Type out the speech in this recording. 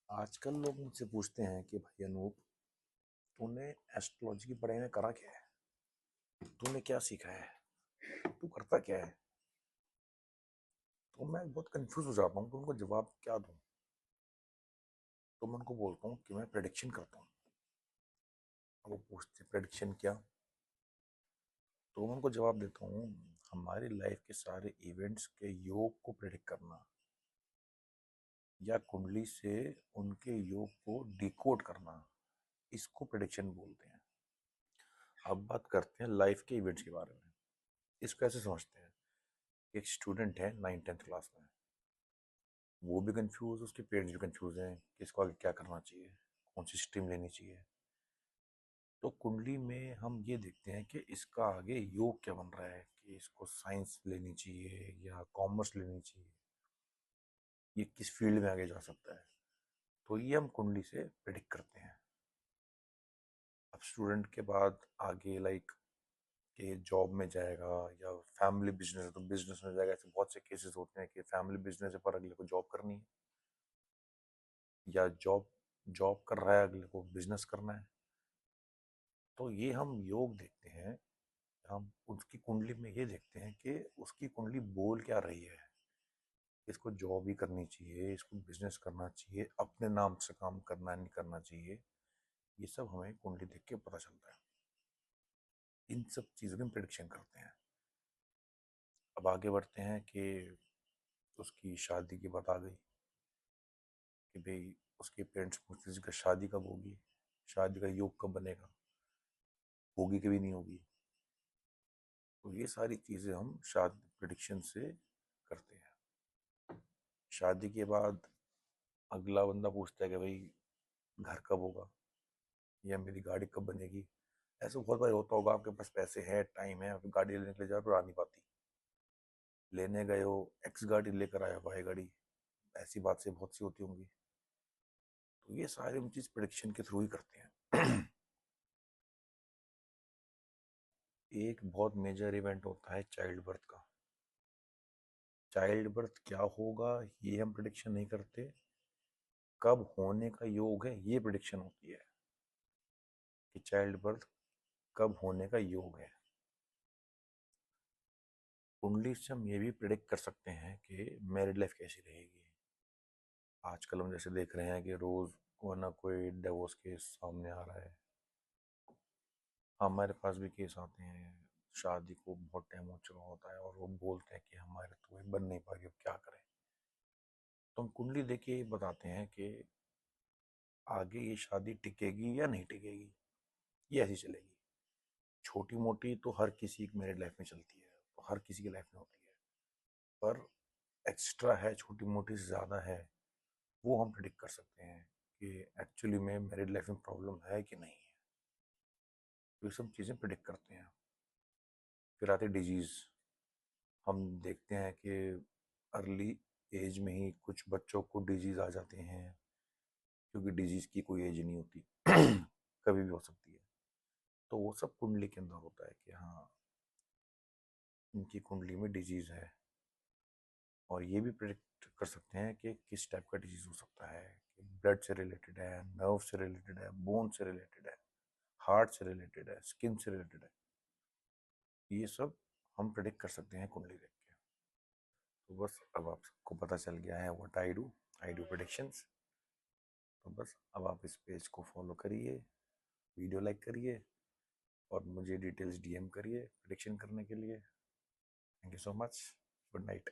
आजकल लोग मुझसे पूछते हैं कि भाई अनूप, तूने एस्ट्रोलॉजी की पढ़ाई में करा क्या है? तूने क्या सीखा है? तू करता क्या है? तो मैं बहुत कंफ्यूज हो जाता हूँ कि उनको जवाब क्या दूँ। तो मैं उनको बोलता हूँ कि मैं प्रेडिक्शन करता हूँ। अब वो पूछते हैं प्रेडिक्शन क्या? तो मैं उनको जवाब देता हूँ, हमारी लाइफ के सारे इवेंट्स के योग को प्रेडिक्ट करना या कुंडली से उनके योग को डिकोड करना, इसको प्रेडिक्शन बोलते हैं। अब बात करते हैं लाइफ के इवेंट्स के बारे में। इसको कैसे समझते हैं? एक स्टूडेंट है 9th 10th क्लास में, वो भी कंफ्यूज, उसके पेरेंट्स भी कंफ्यूज हैं कि इसको आगे क्या करना चाहिए, कौन सी स्ट्रीम लेनी चाहिए। तो कुंडली में हम ये देखते हैं कि इसका आगे योग क्या बन रहा है, कि इसको साइंस लेनी चाहिए या कॉमर्स लेनी चाहिए, ये किस फील्ड में आगे जा सकता है। तो ये हम कुंडली से प्रेडिक्ट करते हैं। अब स्टूडेंट के बाद आगे लाइक कि जॉब में जाएगा या फैमिली बिजनेस है तो बिजनेस में जाएगा। ऐसे बहुत से केसेस होते हैं कि फैमिली बिजनेस है पर अगले को जॉब करनी है, या जॉब जॉब कर रहा है अगले को बिजनेस करना है। तो ये हम योग देखते हैं, हम उसकी कुंडली में ये देखते हैं कि उसकी कुंडली बोल क्या रही है। इसको जॉब ही करनी चाहिए, इसको बिजनेस करना चाहिए, अपने नाम से काम करना नहीं करना चाहिए। ये सब हमें कुंडली देख के पता चलता है। इन सब चीज़ों की हम प्रिडिक्शन करते हैं। अब आगे बढ़ते हैं कि उसकी शादी की बात आ गई कि भाई उसके पेरेंट्स पूछते हैं कि शादी कब होगी, शादी का योग कब बनेगा, होगी कभी नहीं होगी। तो ये सारी चीज़ें हम शादी प्रिडिक्शन से करते हैं। शादी के बाद अगला बंदा पूछता है कि भाई घर कब होगा या मेरी गाड़ी कब बनेगी। ऐसा बहुत बार होता होगा, आपके पास पैसे हैं, टाइम है, आप गाड़ी लेने के लिए जाओ पर आ नहीं पाती। लेने गए हो, एक्स गाड़ी लेकर आया वाई गाड़ी, ऐसी बात से बहुत सी होती होंगी। तो ये सारी हम चीज़ प्रिडिक्शन के थ्रू ही करते हैं। एक बहुत मेजर इवेंट होता है चाइल्ड बर्थ का। चाइल्ड बर्थ क्या होगा ये हम प्रिडिक्शन नहीं करते, कब होने का योग है ये प्रिडिक्शन होती है कि चाइल्ड बर्थ कब होने का योग है। कुंडली से हम ये भी प्रिडिक्ट कर सकते हैं कि मैरिड लाइफ कैसी रहेगी। आजकल हम जैसे देख रहे हैं कि रोज कोई ना कोई डिवोर्स केस सामने आ रहा है। हमारे पास भी केस आते हैं, शादी को बहुत टाइम हो चुका होता है और वो बोलते हैं कि हमारे तो ये बन नहीं पा रही, अब क्या करें। तो हम कुंडली देख के बताते हैं कि आगे ये शादी टिकेगी या नहीं टिकेगी, ये ऐसी चलेगी। छोटी मोटी तो हर किसी की मैरिड लाइफ में चलती है, तो हर किसी की लाइफ में होती है। पर एक्स्ट्रा है, छोटी मोटी से ज़्यादा है, वो हम प्रिडिक्ट कर सकते हैं कि एक्चुअली में मैरिड लाइफ में प्रॉब्लम है कि नहीं है। तो ये सब चीज़ें प्रिडिक्ट करते हैं। फिर आते डिजीज़। हम देखते हैं कि अर्ली एज में ही कुछ बच्चों को डिजीज़ आ जाते हैं, क्योंकि डिजीज़ की कोई एज नहीं होती। कभी भी हो सकती है। तो वो सब कुंडली के अंदर होता है कि हाँ, इनकी कुंडली में डिजीज़ है। और ये भी प्रेडिक्ट कर सकते हैं कि किस टाइप का डिजीज़ हो सकता है, कि ब्लड से रिलेटेड है, नर्व से रिलेटेड है, बोन से रिलेटेड है, हार्ट से रिलेटेड है, स्किन से रिलेटेड है। ये सब हम प्रेडिक्ट कर सकते हैं कुंडली देख के। तो बस अब आप सबको पता चल गया है व्हाट आई डू प्रेडिक्शंस। तो बस अब आप इस पेज को फॉलो करिए, वीडियो लाइक करिए और मुझे डिटेल्स डीएम करिए प्रेडिक्शन करने के लिए। Thank you so much. Good night.